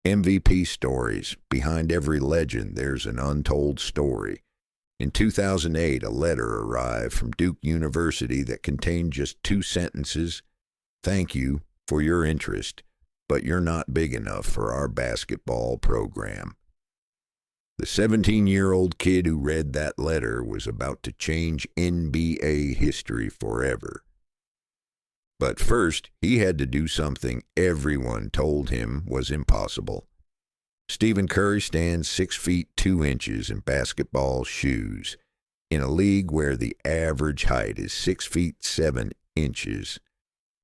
MVP stories. Behind every legend, there's an untold story. In 2008, a letter arrived from Duke University that contained just 2 sentences. Thank you for your interest, but you're not big enough for our basketball program. The 17-year-old kid who read that letter was about to change NBA history forever. But first, he had to do something everyone told him was impossible. Stephen Curry stands 6 feet 2 inches in basketball shoes. In a league where the average height is 6 feet 7 inches,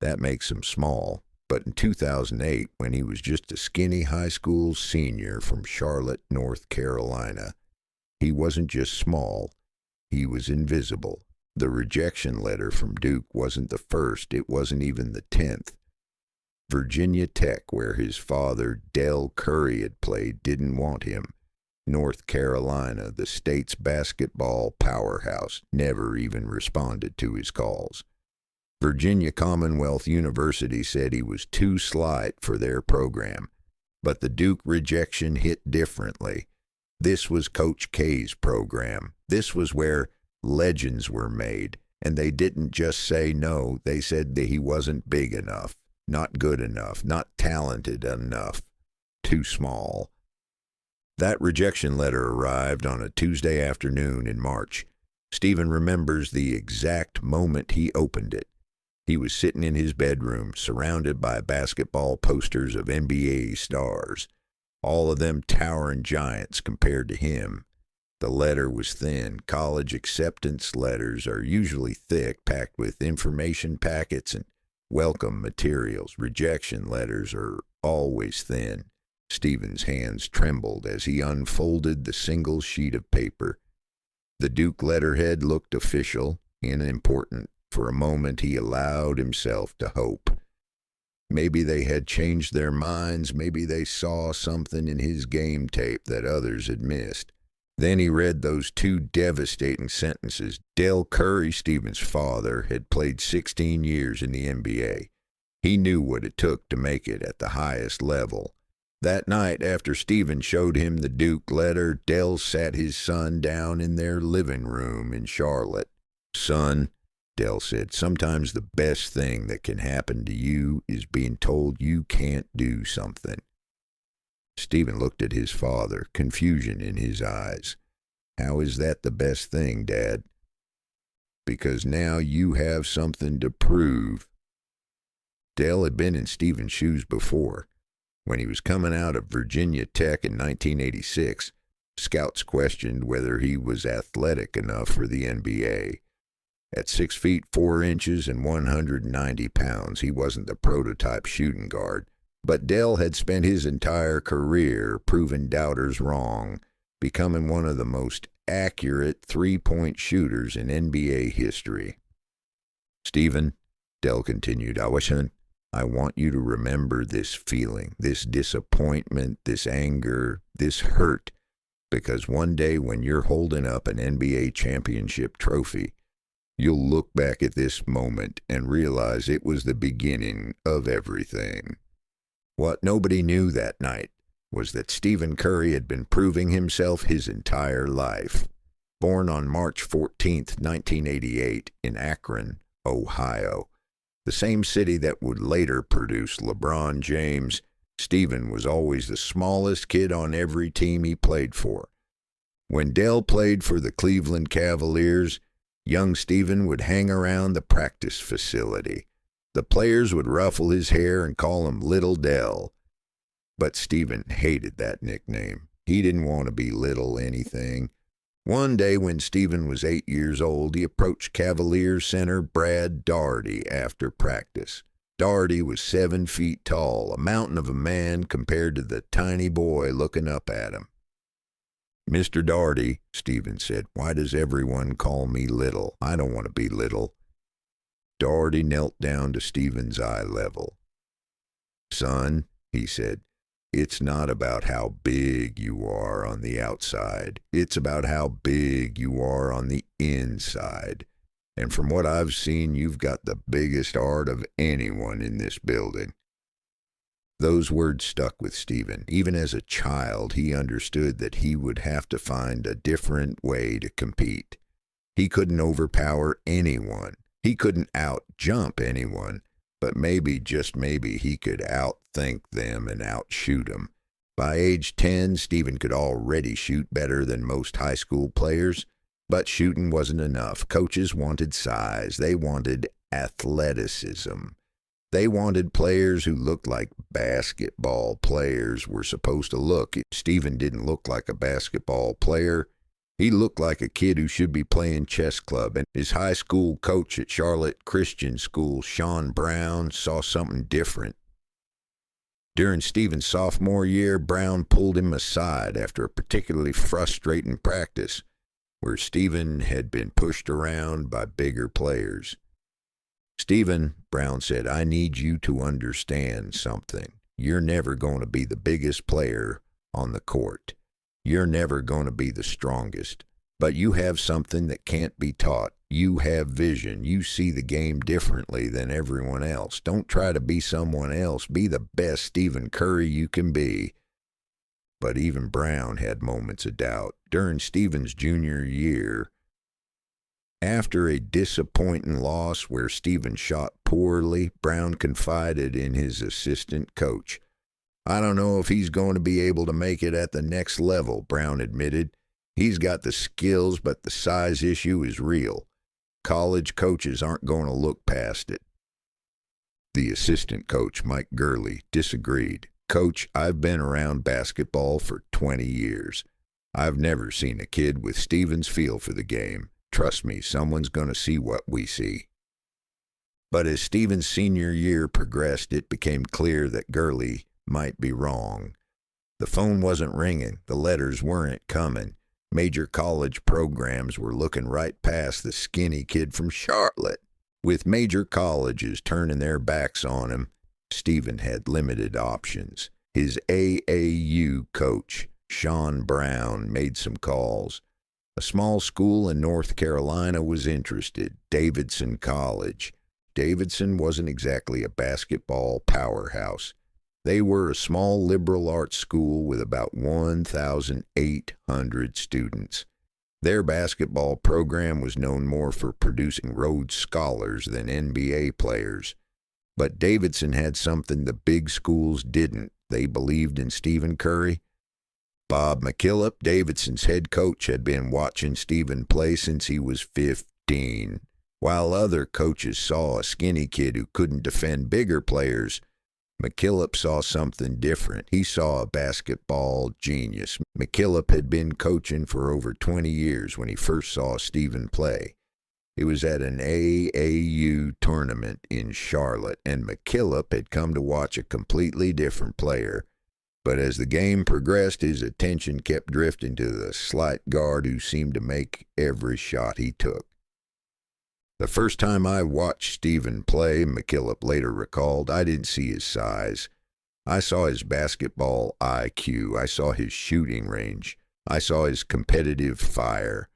that makes him small. But in 2008, when he was just a skinny high school senior from Charlotte, North Carolina, he wasn't just small, he was invisible. The rejection letter from Duke wasn't the first, it wasn't even the 10th. Virginia Tech, where his father, Dell Curry, had played, didn't want him. North Carolina, the state's basketball powerhouse, never even responded to his calls. Virginia Commonwealth University said he was too slight for their program, but the Duke rejection hit differently. This was Coach K's program. This was where legends were made, and they didn't just say no, they said that he wasn't big enough, not good enough, not talented enough, too small. That rejection letter arrived on a Tuesday afternoon in March. Stephen remembers the exact moment he opened it. He was sitting in his bedroom, surrounded by basketball posters of NBA stars, all of them towering giants compared to him. The letter was thin. College acceptance letters are usually thick, packed with information packets and welcome materials. Rejection letters are always thin. Stephen's hands trembled as he unfolded the single sheet of paper. The Duke letterhead looked official and important. For a moment, he allowed himself to hope. Maybe they had changed their minds. Maybe they saw something in his game tape that others had missed. Then he read those 2 devastating sentences. Dell Curry, Stephen's father, had played 16 years in the NBA. He knew what it took to make it at the highest level. That night, after Stephen showed him the Duke letter, Dell sat his son down in their living room in Charlotte. "Son," Dell said, "sometimes the best thing that can happen to you is being told you can't do something." Stephen looked at his father, confusion in his eyes. "How is that the best thing, Dad?" "Because now you have something to prove." Dell had been in Stephen's shoes before. When he was coming out of Virginia Tech in 1986, scouts questioned whether he was athletic enough for the NBA. At 6 feet 4 inches and 190 pounds, he wasn't the prototype shooting guard. But Dell had spent his entire career proving doubters wrong, becoming one of the most accurate three-point shooters in NBA history. "Stephen," Dell continued, I want you to remember this feeling, this disappointment, this anger, this hurt, because one day when you're holding up an NBA championship trophy, you'll look back at this moment and realize it was the beginning of everything." What nobody knew that night was that Stephen Curry had been proving himself his entire life. Born on March 14, 1988, in Akron, Ohio, the same city that would later produce LeBron James, Stephen was always the smallest kid on every team he played for. When Dell played for the Cleveland Cavaliers, young Stephen would hang around the practice facility. The players would ruffle his hair and call him Little Dell. But Stephen hated that nickname. He didn't want to be little anything. One day when Stephen was 8 years old, he approached Cavaliers center Brad Daugherty after practice. Daugherty was 7 feet tall, a mountain of a man compared to the tiny boy looking up at him. "Mr. Daugherty," Stephen said, "why does everyone call me little? I don't want to be little." Daugherty knelt down to Stephen's eye level. "Son," he said, "it's not about how big you are on the outside. It's about how big you are on the inside. And from what I've seen, you've got the biggest heart of anyone in this building." Those words stuck with Stephen. Even as a child, he understood that he would have to find a different way to compete. He couldn't overpower anyone. He couldn't out-jump anyone, but maybe, just maybe, he could outthink them and outshoot them. By age 10, Stephen could already shoot better than most high school players, but shooting wasn't enough. Coaches wanted size. They wanted athleticism. They wanted players who looked like basketball players were supposed to look. Stephen didn't look like a basketball player. He looked like a kid who should be playing chess club, and his high school coach at Charlotte Christian School, Sean Brown, saw something different. During Stephen's sophomore year, Brown pulled him aside after a particularly frustrating practice where Stephen had been pushed around by bigger players. "Stephen," Brown said, "I need you to understand something. You're never going to be the biggest player on the court. You're never going to be the strongest. But you have something that can't be taught. You have vision. You see the game differently than everyone else. Don't try to be someone else. Be the best Stephen Curry you can be." But even Brown had moments of doubt. During Stephen's junior year, after a disappointing loss where Stephen shot poorly, Brown confided in his assistant coach. "I don't know if he's going to be able to make it at the next level," Brown admitted. "He's got the skills, but the size issue is real. College coaches aren't going to look past it." The assistant coach, Mike Gurley, disagreed. "Coach, I've been around basketball for 20 years. I've never seen a kid with Stephen's feel for the game. Trust me, someone's going to see what we see." But as Stephen's senior year progressed, it became clear that Gurley might be wrong. The phone wasn't ringing. The letters weren't coming. Major college programs were looking right past the skinny kid from Charlotte. With major colleges turning their backs on him, Stephen had limited options. His AAU coach, Sean Brown, made some calls. A small school in North Carolina was interested, Davidson College. Davidson wasn't exactly a basketball powerhouse. They were a small liberal arts school with about 1,800 students. Their basketball program was known more for producing Rhodes Scholars than NBA players. But Davidson had something the big schools didn't. They believed in Stephen Curry. Bob McKillop, Davidson's head coach, had been watching Stephen play since he was 15. While other coaches saw a skinny kid who couldn't defend bigger players, McKillop saw something different. He saw a basketball genius. McKillop had been coaching for over 20 years when he first saw Stephen play. It was at an AAU tournament in Charlotte, and McKillop had come to watch a completely different player. But as the game progressed, his attention kept drifting to the slight guard who seemed to make every shot he took. "The first time I watched Stephen play," McKillop later recalled, "I didn't see his size. I saw his basketball IQ. I saw his shooting range. I saw his competitive fire.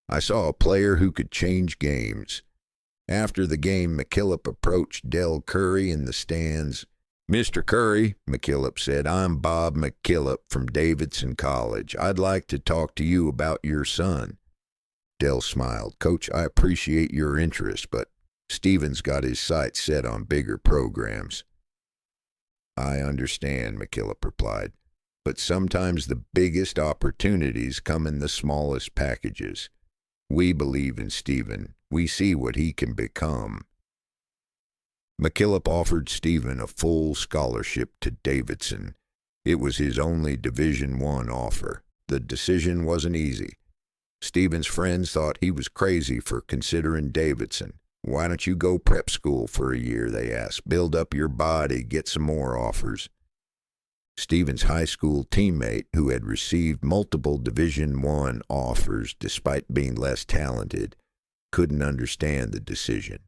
I saw a player who could change games." After the game, McKillop approached Dell Curry in the stands. "Mr. Curry," McKillop said, "I'm Bob McKillop from Davidson College. I'd like to talk to you about your son." Dell smiled. "Coach, I appreciate your interest, but Stephen's got his sights set on bigger programs." "I understand," McKillop replied, "but sometimes the biggest opportunities come in the smallest packages. We believe in Stephen. We see what he can become." McKillop offered Stephen a full scholarship to Davidson. It was his only Division I offer. The decision wasn't easy. Stephen's friends thought he was crazy for considering Davidson. "Why don't you go prep school for a year?" they asked. "Build up your body, get some more offers." Stephen's high school teammate, who had received multiple Division I offers despite being less talented, couldn't understand the decision.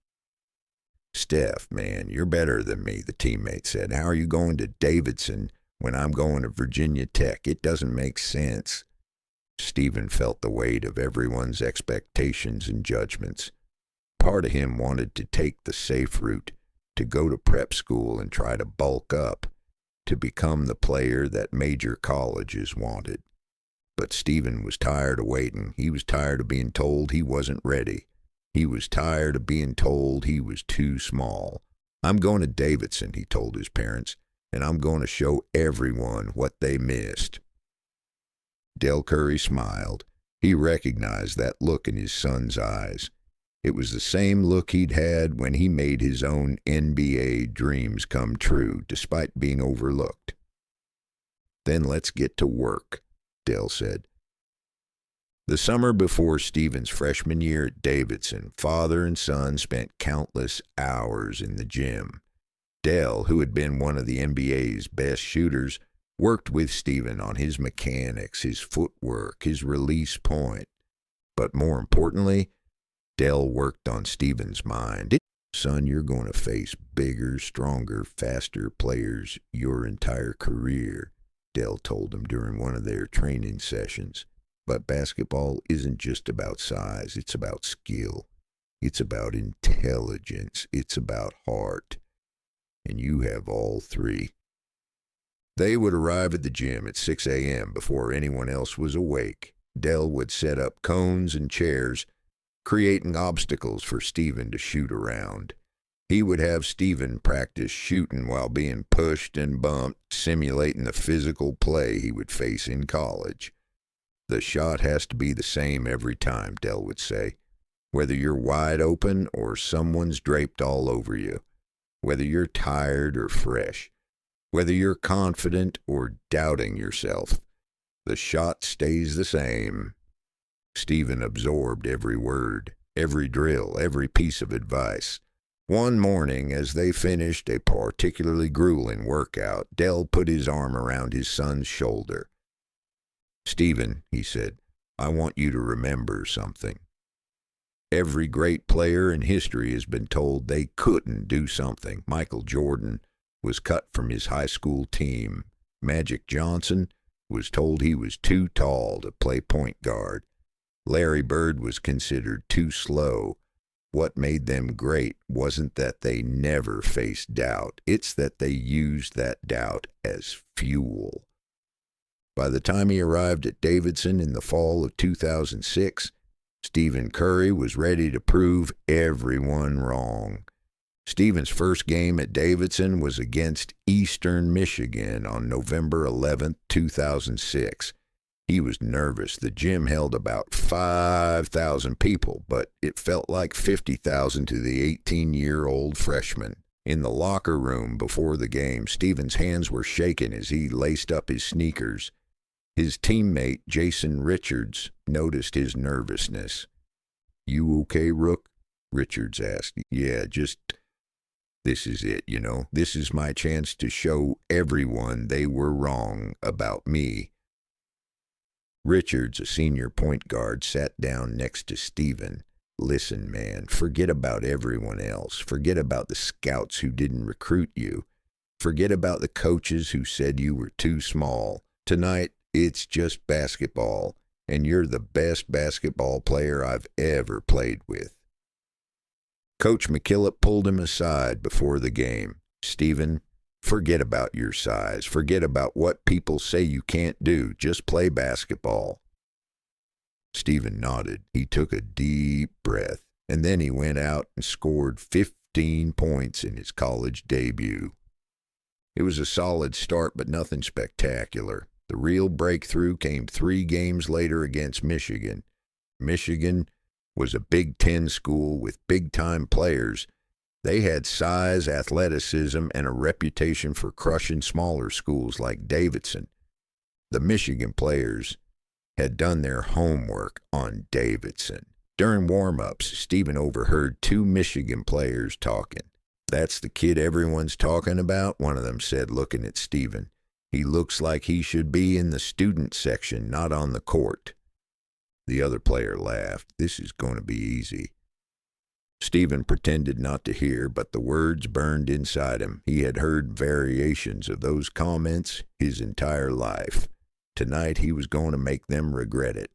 "Steph, man, you're better than me," the teammate said. "How are you going to Davidson when I'm going to Virginia Tech? It doesn't make sense." Stephen felt the weight of everyone's expectations and judgments. Part of him wanted to take the safe route, to go to prep school and try to bulk up, to become the player that major colleges wanted. But Stephen was tired of waiting. He was tired of being told he wasn't ready. He was tired of being told he was too small. "I'm going to Davidson," he told his parents, "and I'm going to show everyone what they missed." Dell Curry smiled. He recognized that look in his son's eyes. It was the same look he'd had when he made his own NBA dreams come true, despite being overlooked. "Then let's get to work," Dell said. The summer before Stephen's freshman year at Davidson, father and son spent countless hours in the gym. Dell, who had been one of the NBA's best shooters, worked with Stephen on his mechanics, his footwork, his release point. But more importantly, Dell worked on Stephen's mind. "Son, you're going to face bigger, stronger, faster players your entire career," Dell told him during one of their training sessions. "But basketball isn't just about size. It's about skill. It's about intelligence. It's about heart. And you have all three." They would arrive at the gym at 6 a.m. before anyone else was awake. Dell would set up cones and chairs, creating obstacles for Stephen to shoot around. He would have Stephen practice shooting while being pushed and bumped, simulating the physical play he would face in college. "The shot has to be the same every time," Dell would say. "Whether you're wide open or someone's draped all over you. Whether you're tired or fresh. Whether you're confident or doubting yourself. The shot stays the same." Stephen absorbed every word, every drill, every piece of advice. One morning, as they finished a particularly grueling workout, Dell put his arm around his son's shoulder. "Stephen," he said, "I want you to remember something. Every great player in history has been told they couldn't do something. Michael Jordan was cut from his high school team. Magic Johnson was told he was too tall to play point guard. Larry Bird was considered too slow. What made them great wasn't that they never faced doubt. It's that they used that doubt as fuel." By the time he arrived at Davidson in the fall of 2006, Stephen Curry was ready to prove everyone wrong. Stephen's first game at Davidson was against Eastern Michigan on November 11, 2006. He was nervous. The gym held about 5,000 people, but it felt like 50,000 to the 18-year-old freshman. In the locker room before the game, Stephen's hands were shaking as he laced up his sneakers. His teammate, Jason Richards, noticed his nervousness. "You okay, Rook?" Richards asked. "Yeah, this is it, you know. This is my chance to show everyone they were wrong about me." Richards, a senior point guard, sat down next to Stephen. "Listen, man, forget about everyone else. Forget about the scouts who didn't recruit you. Forget about the coaches who said you were too small. Tonight, it's just basketball, and you're the best basketball player I've ever played with." Coach McKillop pulled him aside before the game. "Stephen, forget about your size. Forget about what people say you can't do. Just play basketball." Stephen nodded. He took a deep breath, and then he went out and scored 15 points in his college debut. It was a solid start, but nothing spectacular. The real breakthrough came 3 games later against Michigan. Michigan was a Big Ten school with big-time players. They had size, athleticism, and a reputation for crushing smaller schools like Davidson. The Michigan players had done their homework on Davidson. During warm-ups, Stephen overheard 2 Michigan players talking. "That's the kid everyone's talking about," one of them said, looking at Stephen. "He looks like he should be in the student section, not on the court." The other player laughed. "This is going to be easy." Stephen pretended not to hear, but the words burned inside him. He had heard variations of those comments his entire life. Tonight he was going to make them regret it.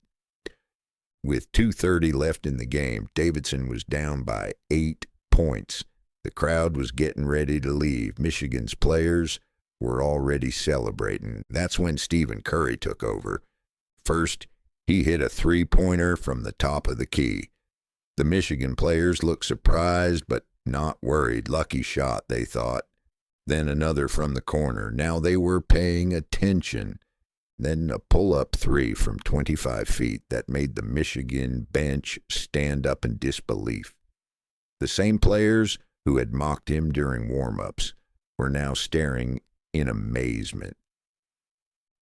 With 2:30 left in the game, Davidson was down by 8 points. The crowd was getting ready to leave. Michigan's players were already celebrating. That's when Stephen Curry took over. First, he hit a three-pointer from the top of the key. The Michigan players looked surprised but not worried. Lucky shot, they thought. Then another from the corner. Now they were paying attention. Then a pull-up three from 25 feet that made the Michigan bench stand up in disbelief. The same players who had mocked him during warm-ups were now staring in amazement.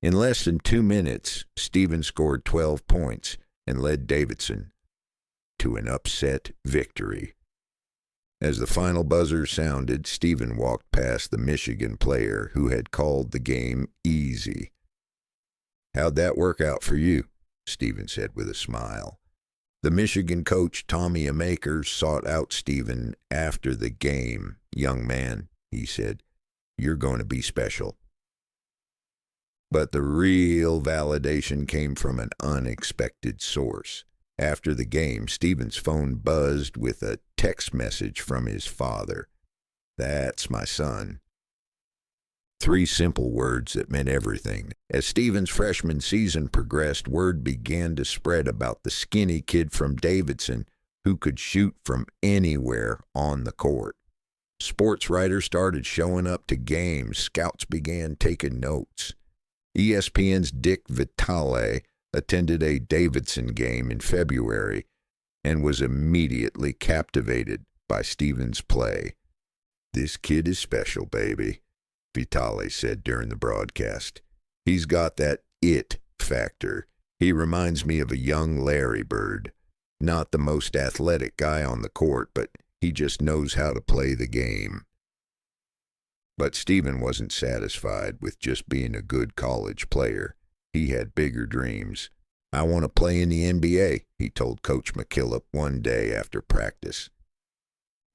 In less than 2 minutes, Stephen scored 12 points and led Davidson to an upset victory. As the final buzzer sounded, Stephen walked past the Michigan player who had called the game easy. "How'd that work out for you?" Stephen said with a smile. The Michigan coach, Tommy Amaker, sought out Stephen after the game. "Young man," he said, "you're going to be special." But the real validation came from an unexpected source. After the game, Stephen's phone buzzed with a text message from his father. "That's my son." 3 simple words that meant everything. As Stephen's freshman season progressed, word began to spread about the skinny kid from Davidson who could shoot from anywhere on the court. Sports writers started showing up to games. Scouts began taking notes. ESPN's Dick Vitale attended a Davidson game in February and was immediately captivated by Stephen's play. "This kid is special, baby," Vitale said during the broadcast. "He's got that it factor. He reminds me of a young Larry Bird. Not the most athletic guy on the court, but he just knows how to play the game." But Stephen wasn't satisfied with just being a good college player. He had bigger dreams. "I want to play in the NBA," he told Coach McKillop one day after practice.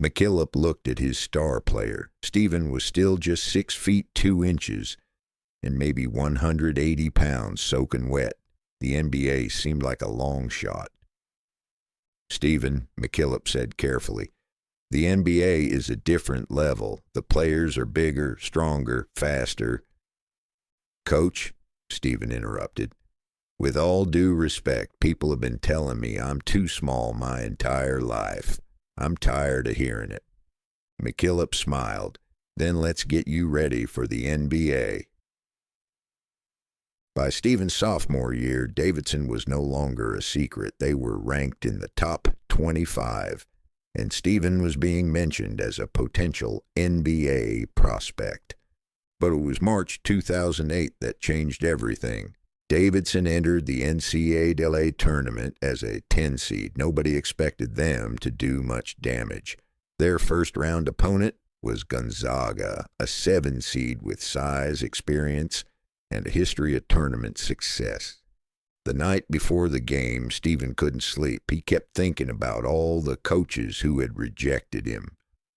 McKillop looked at his star player. Stephen was still just 6 feet 2 inches and maybe 180 pounds soaking wet. The NBA seemed like a long shot. "Stephen," McKillop said carefully, "the NBA is a different level. The players are bigger, stronger, faster." "Coach," Stephen interrupted, "with all due respect, people have been telling me I'm too small my entire life. I'm tired of hearing it." McKillop smiled. "Then let's get you ready for the NBA." By Stephen's sophomore year, Davidson was no longer a secret. They were ranked in the top 25, and Stephen was being mentioned as a potential NBA prospect. But it was March 2008 that changed everything. Davidson entered the NCAA tournament as a 10 seed. Nobody expected them to do much damage. Their first-round opponent was Gonzaga, a 7 seed with size, experience, and a history of tournament success. The night before the game, Stephen couldn't sleep. He kept thinking about all the coaches who had rejected him,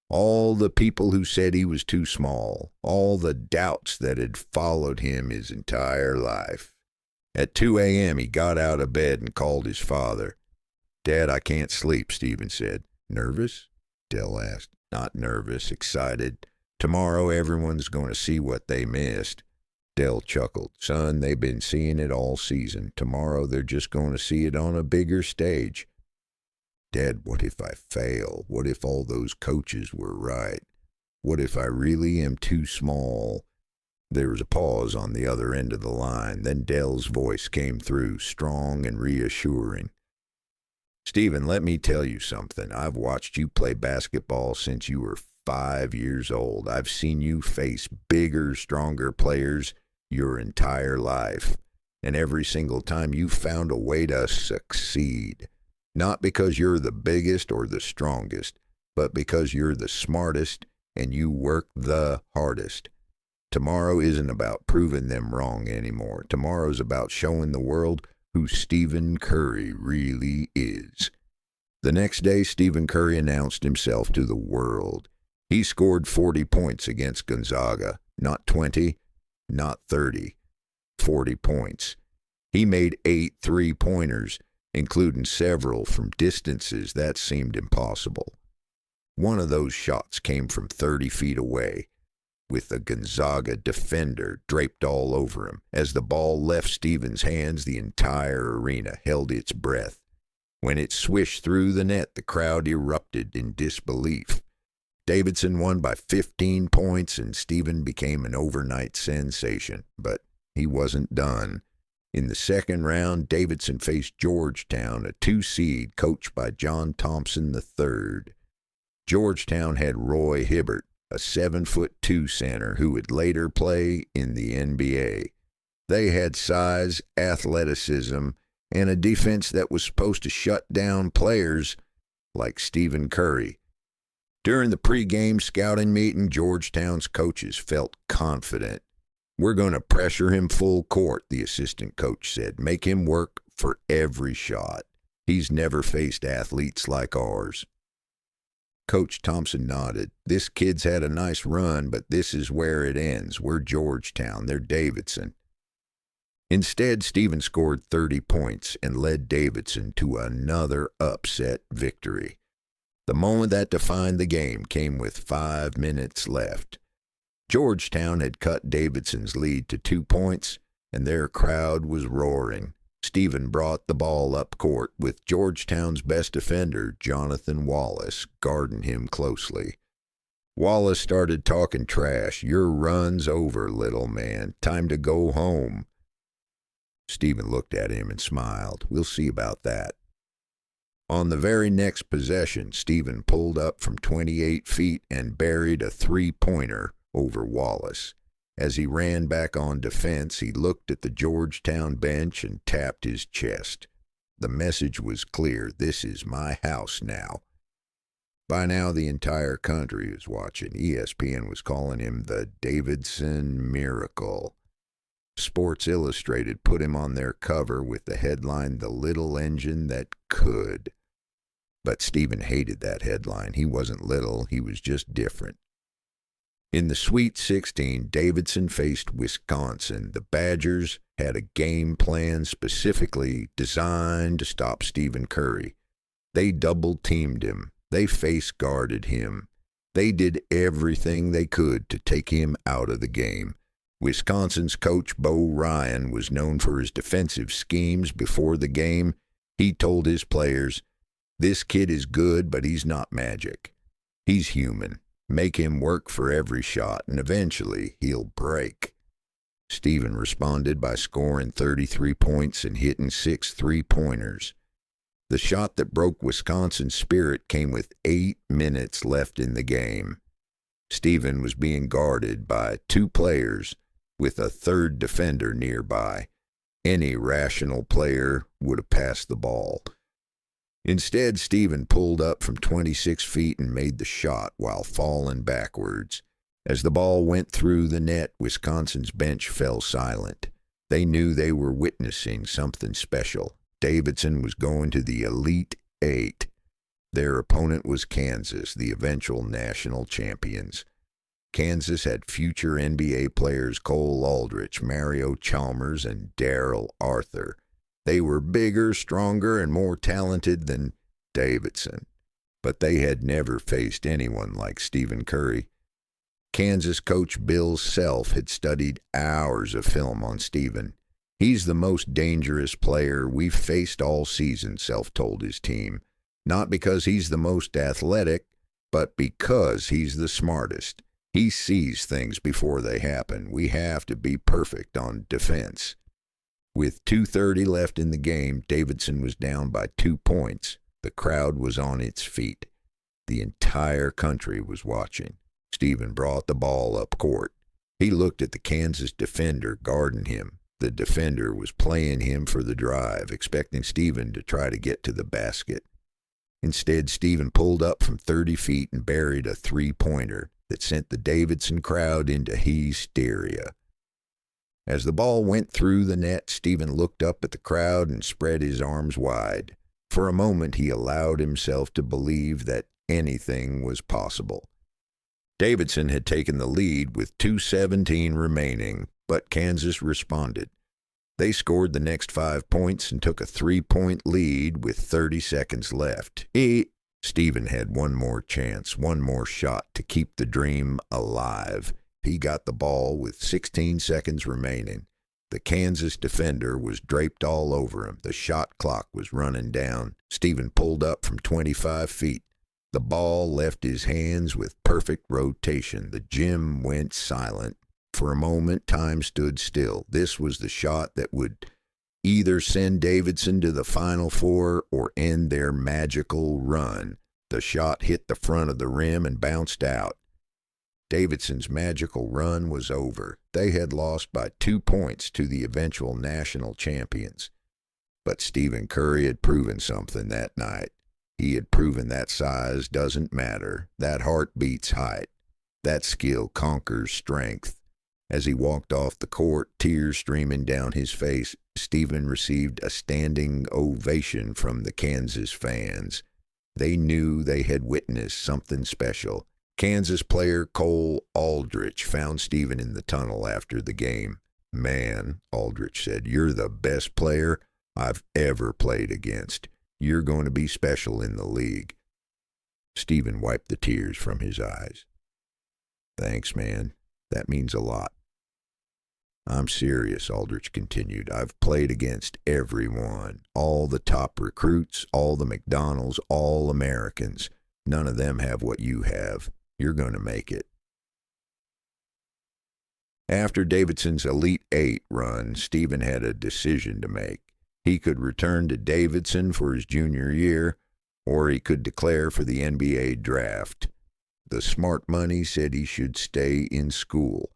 all the people who said he was too small, all the doubts that had followed him his entire life. At 2 a.m., he got out of bed and called his father. "Dad, I can't sleep," Stephen said. "Nervous?" Dell asked. "Not nervous, excited. Tomorrow everyone's going to see what they missed." Dell chuckled. "Son, they've been seeing it all season. Tomorrow they're just going to see it on a bigger stage." "Dad, what if I fail? What if all those coaches were right? What if I really am too small?" There was a pause on the other end of the line. Then Dell's voice came through, strong and reassuring. "Stephen, let me tell you something. I've watched you play basketball since you were 5 years old. I've seen you face bigger, stronger players your entire life. And every single time you found a way to succeed. Not because you're the biggest or the strongest, but because you're the smartest and you work the hardest. Tomorrow isn't about proving them wrong anymore. Tomorrow's about showing the world who Stephen Curry really is." The next day, Stephen Curry announced himself to the world. He scored 40 points against Gonzaga. Not 20, not 30. 40 points. He made 8 three-pointers, including several from distances that seemed impossible. One of those shots came from 30 feet away. with a Gonzaga defender draped all over him. As the ball left Stephen's hands, the entire arena held its breath. When it swished through the net, the crowd erupted in disbelief. Davidson won by 15 points, and Stephen became an overnight sensation. But he wasn't done. In the second round, Davidson faced Georgetown, a 2-seed coached by John Thompson III. Georgetown had Roy Hibbert, a 7'2" center who would later play in the NBA. They had size, athleticism, and a defense that was supposed to shut down players like Stephen Curry. During the pregame scouting meeting, Georgetown's coaches felt confident. "We're going to pressure him full court," the assistant coach said. "Make him work for every shot. He's never faced athletes like ours." Coach Thompson nodded. "This kid's had a nice run, but this is where it ends. We're Georgetown. They're Davidson." Instead, Stephen scored 30 points and led Davidson to another upset victory. The moment that defined the game came with 5 minutes left. Georgetown had cut Davidson's lead to 2 points, and their crowd was roaring. Stephen brought the ball up court with Georgetown's best defender, Jonathan Wallace, guarding him closely. Wallace started talking trash. "Your run's over, little man. Time to go home." Stephen looked at him and smiled. "We'll see about that." On the very next possession, Stephen pulled up from 28 feet and buried a three-pointer over Wallace. As he ran back on defense, he looked at the Georgetown bench and tapped his chest. The message was clear: "This is my house now." By now, the entire country was watching. ESPN was calling him the Davidson Miracle. Sports Illustrated put him on their cover with the headline, "The Little Engine That Could." But Stephen hated that headline. He wasn't little, he was just different. In the Sweet 16, Davidson faced Wisconsin. The Badgers had a game plan specifically designed to stop Stephen Curry. They double-teamed him. They face-guarded him. They did everything they could to take him out of the game. Wisconsin's coach, Bo Ryan, was known for his defensive schemes before the game. He told his players, "This kid is good, but he's not magic. He's human. Make him work for every shot, and eventually he'll break." Stephen responded by scoring 33 points and hitting 6 three-pointers. The shot that broke Wisconsin's spirit came with 8 minutes left in the game. Stephen was being guarded by 2 players with a third defender nearby. Any rational player would have passed the ball. Instead, Stephen pulled up from 26 feet and made the shot while falling backwards. As the ball went through the net, Wisconsin's bench fell silent. They knew they were witnessing something special. Davidson was going to the Elite Eight. Their opponent was Kansas, the eventual national champions. Kansas had future NBA players Cole Aldrich, Mario Chalmers, and Darrell Arthur. They were bigger, stronger, and more talented than Davidson, but they had never faced anyone like Stephen Curry. Kansas coach Bill Self had studied hours of film on Stephen. "He's the most dangerous player we've faced all season," Self told his team. "Not because he's the most athletic, but because he's the smartest. He sees things before they happen. We have to be perfect on defense." With 2:30 left in the game, Davidson was down by 2 points. The crowd was on its feet. The entire country was watching. Stephen brought the ball up court. He looked at the Kansas defender guarding him. The defender was playing him for the drive, expecting Stephen to try to get to the basket. Instead, Stephen pulled up from 30 feet and buried a three-pointer that sent the Davidson crowd into hysteria. As the ball went through the net, Stephen looked up at the crowd and spread his arms wide. For a moment, he allowed himself to believe that anything was possible. Davidson had taken the lead with 2:17 remaining, but Kansas responded. They scored the next 5 points and took a 3-point lead with 30 seconds left. Stephen had one more chance, one more shot to keep the dream alive. He got the ball with 16 seconds remaining. The Kansas defender was draped all over him. The shot clock was running down. Stephen pulled up from 25 feet. The ball left his hands with perfect rotation. The gym went silent. For a moment, time stood still. This was the shot that would either send Davidson to the Final Four or end their magical run. The shot hit the front of the rim and bounced out. Davidson's magical run was over. They had lost by 2 points to the eventual national champions. But Stephen Curry had proven something that night. He had proven that size doesn't matter, that heart beats height, that skill conquers strength. As he walked off the court, tears streaming down his face, Stephen received a standing ovation from the Kansas fans. They knew they had witnessed something special. Kansas player Cole Aldrich found Stephen in the tunnel after the game. "Man," Aldrich said, "you're the best player I've ever played against. You're going to be special in the league." Stephen wiped the tears from his eyes. "Thanks, man. That means a lot." "I'm serious," Aldrich continued. "I've played against everyone. All the top recruits, all the McDonald's, all Americans. None of them have what you have. You're going to make it." After Davidson's Elite Eight run, Stephen had a decision to make. He could return to Davidson for his junior year, or he could declare for the NBA draft. The smart money said he should stay in school.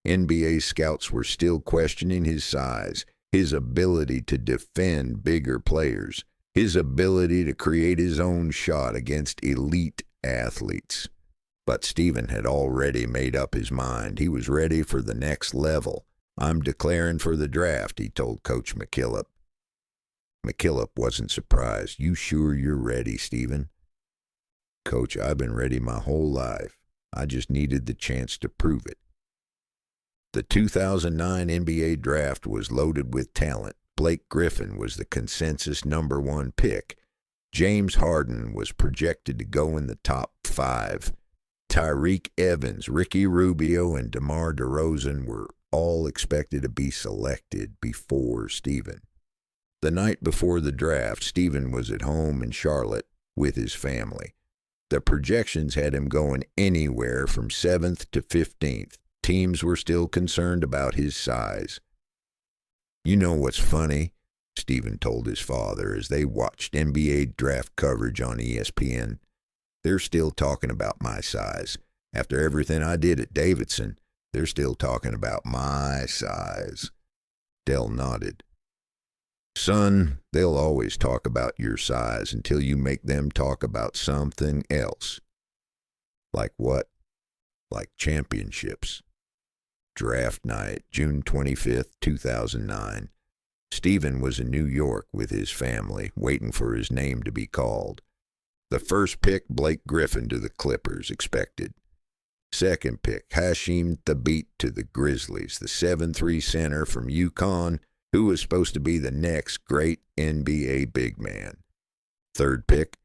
NBA scouts were still questioning his size, his ability to defend bigger players, his ability to create his own shot against elite athletes. But Stephen had already made up his mind. He was ready for the next level. "I'm declaring for the draft," he told Coach McKillop. McKillop wasn't surprised. "You sure you're ready, Stephen?" "Coach, I've been ready my whole life. I just needed the chance to prove it." The 2009 NBA draft was loaded with talent. Blake Griffin was the consensus #1 pick. James Harden was projected to go in the top 5. Tyreke Evans, Ricky Rubio, and DeMar DeRozan were all expected to be selected before Stephen. The night before the draft, Stephen was at home in Charlotte with his family. The projections had him going anywhere from 7th to 15th. Teams were still concerned about his size. "You know what's funny?" Stephen told his father as they watched NBA draft coverage on ESPN. "They're still talking about my size. After everything I did at Davidson, they're still talking about my size." Dell nodded. "Son, they'll always talk about your size until you make them talk about something else." "Like what?" "Like championships." Draft night, June 25th, 2009. Stephen was in New York with his family, waiting for his name to be called. The first pick, Blake Griffin to the Clippers, expected. Second pick, Hashim Thabit to the Grizzlies, the 7'3" center from UConn, who was supposed to be the next great NBA big man. Third pick,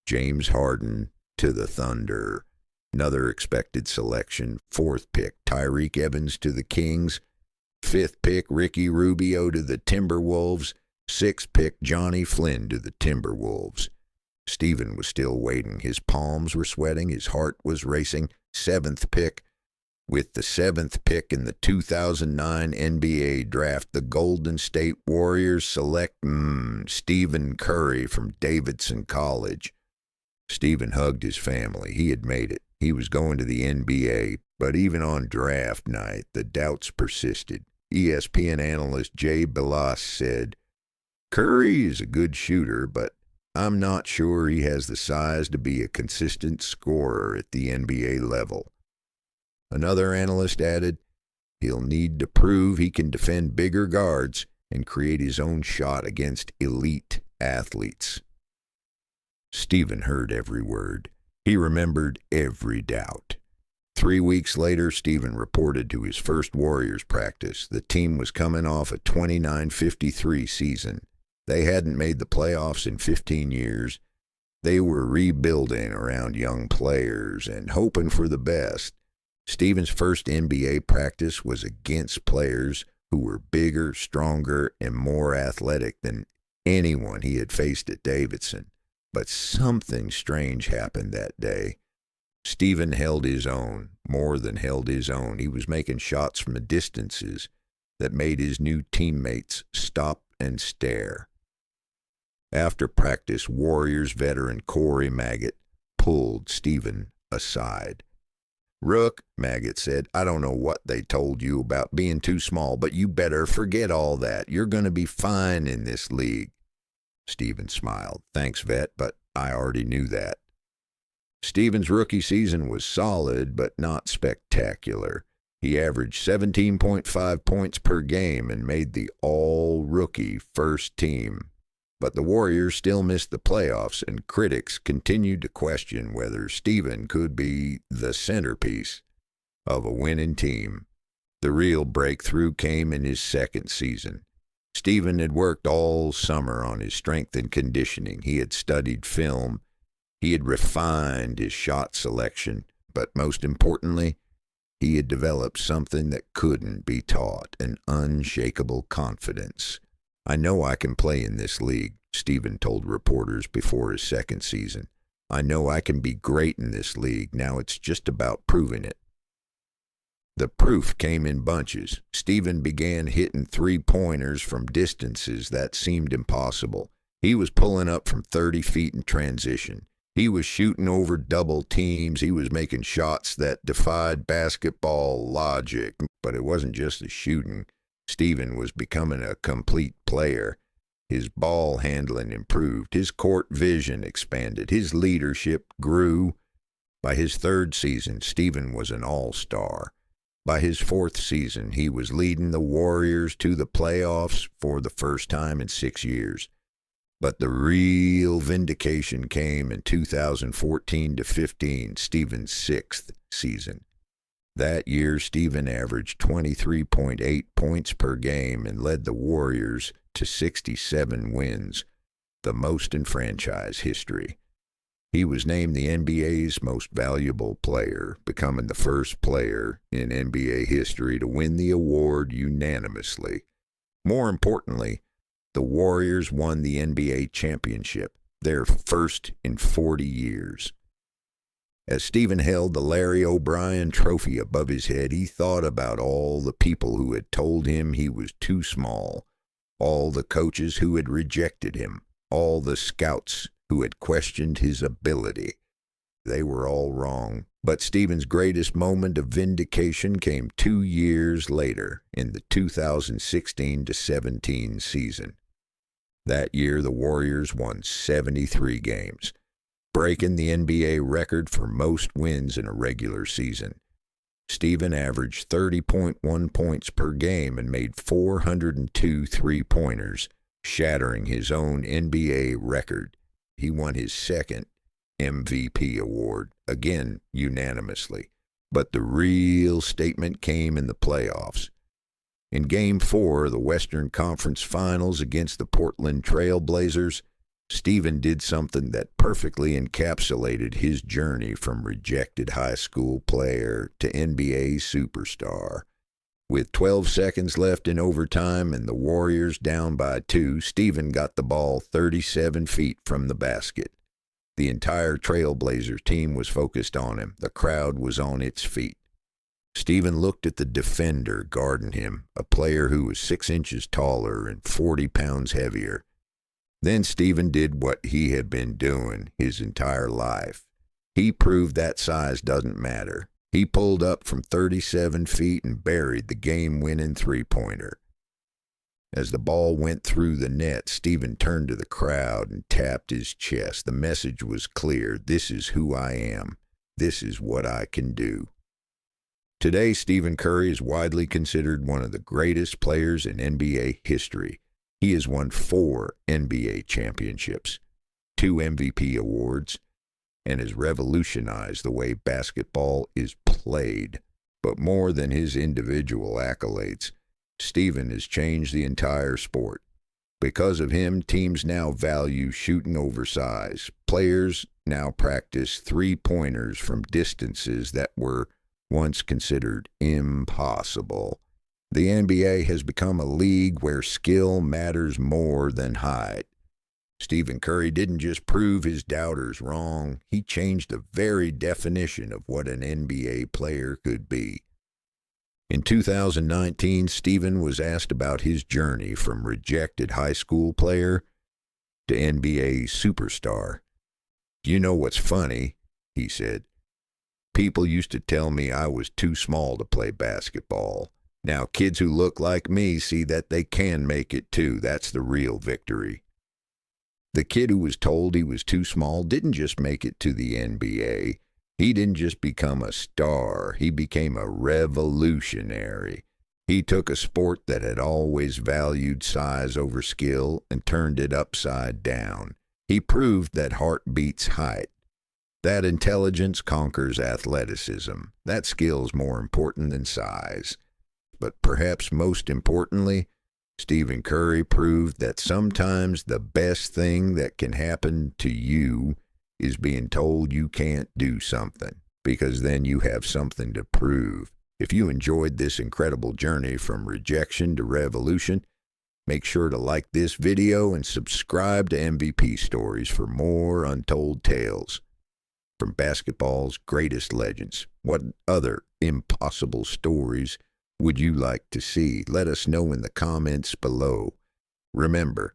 James Harden to the Thunder, another expected selection. Fourth pick, Tyreke Evans to the Kings. Fifth pick, Ricky Rubio to the Timberwolves. Sixth pick, Johnny Flynn to the Timberwolves. Stephen was still waiting. His palms were sweating. His heart was racing. Seventh pick. With the 7th pick in the 2009 NBA draft, the Golden State Warriors select Stephen Curry from Davidson College. Stephen hugged his family. He had made it. He was going to the NBA. But even on draft night, the doubts persisted. ESPN analyst Jay Bilas said, "Curry is a good shooter, but I'm not sure he has the size to be a consistent scorer at the NBA level." Another analyst added, "He'll need to prove he can defend bigger guards and create his own shot against elite athletes." Stephen heard every word. He remembered every doubt. 3 weeks later, Stephen reported to his first Warriors practice. The team was coming off a 29-53 season. They hadn't made the playoffs in 15 years. They were rebuilding around young players and hoping for the best. Stephen's first NBA practice was against players who were bigger, stronger, and more athletic than anyone he had faced at Davidson. But something strange happened that day. Stephen held his own, more than held his own. He was making shots from distances that made his new teammates stop and stare. After practice, Warriors veteran Corey Maggot pulled Stephen aside. "Rook," Maggot said, "I don't know what they told you about being too small, but you better forget all that. You're going to be fine in this league." Stephen smiled. "Thanks, vet, but I already knew that." Stephen's rookie season was solid, but not spectacular. He averaged 17.5 points per game and made the all-rookie first team. But the Warriors still missed the playoffs, and critics continued to question whether Stephen could be the centerpiece of a winning team. The real breakthrough came in his second season. Stephen had worked all summer on his strength and conditioning. He had studied film. He had refined his shot selection. But most importantly, he had developed something that couldn't be taught, an unshakable confidence. "I know I can play in this league," Stephen told reporters before his second season. "I know I can be great in this league. Now it's just about proving it." The proof came in bunches. Stephen began hitting three-pointers from distances that seemed impossible. He was pulling up from 30 feet in transition. He was shooting over double teams. He was making shots that defied basketball logic. But it wasn't just the shooting. Stephen was becoming a complete player. His ball handling improved. His court vision expanded. His leadership grew. By his third season, Stephen was an all-star. By his fourth season, he was leading the Warriors to the playoffs for the first time in 6 years. But the real vindication came in 2014-15, Stephen's sixth season. That year, Stephen averaged 23.8 points per game and led the Warriors to 67 wins, the most in franchise history. He was named the NBA's most valuable player, becoming the first player in NBA history to win the award unanimously. More importantly, the Warriors won the NBA championship, their first in 40 years. As Stephen held the Larry O'Brien trophy above his head, he thought about all the people who had told him he was too small, all the coaches who had rejected him, all the scouts who had questioned his ability. They were all wrong. But Stephen's greatest moment of vindication came 2 years later in the 2016-17 season. That year, the Warriors won 73 games, breaking the NBA record for most wins in a regular season. Stephen averaged 30.1 points per game and made 402 three-pointers, shattering his own NBA record. He won his second MVP award, again unanimously. But the real statement came in the playoffs. In Game 4 of the Western Conference Finals against the Portland Trail Blazers, Stephen did something that perfectly encapsulated his journey from rejected high school player to NBA superstar. With 12 seconds left in overtime and the Warriors down by 2, Stephen got the ball 37 feet from the basket. The entire Trailblazers team was focused on him. The crowd was on its feet. Stephen looked at the defender guarding him, a player who was 6 inches taller and 40 pounds heavier. Then Stephen did what he had been doing his entire life. He proved that size doesn't matter. He pulled up from 37 feet and buried the game-winning three-pointer. As the ball went through the net, Stephen turned to the crowd and tapped his chest. The message was clear. This is who I am. This is what I can do. Today, Stephen Curry is widely considered one of the greatest players in NBA history. He has won 4 NBA championships, 2 MVP awards, and has revolutionized the way basketball is played. But more than his individual accolades, Stephen has changed the entire sport. Because of him, teams now value shooting oversized. Players now practice three-pointers from distances that were once considered impossible. The NBA has become a league where skill matters more than height. Stephen Curry didn't just prove his doubters wrong, he changed the very definition of what an NBA player could be. In 2019, Stephen was asked about his journey from rejected high school player to NBA superstar. "You know what's funny?" he said. "People used to tell me I was too small to play basketball. Now kids who look like me see that they can make it too. That's the real victory." The kid who was told he was too small didn't just make it to the NBA. He didn't just become a star. He became a revolutionary. He took a sport that had always valued size over skill and turned it upside down. He proved that heart beats height, that intelligence conquers athleticism, that skill's more important than size. But perhaps most importantly, Stephen Curry proved that sometimes the best thing that can happen to you is being told you can't do something, because then you have something to prove. If you enjoyed this incredible journey from rejection to revolution, make sure to like this video and subscribe to MVP Stories for more untold tales from basketball's greatest legends. What other impossible stories would you like to see? Let us know in the comments below. Remember,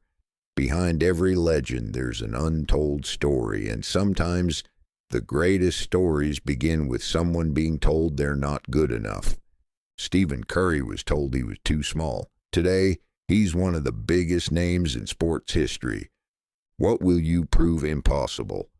behind every legend there's an untold story, and sometimes the greatest stories begin with someone being told they're not good enough. Stephen Curry was told he was too small. Today, he's one of the biggest names in sports history. What will you prove impossible?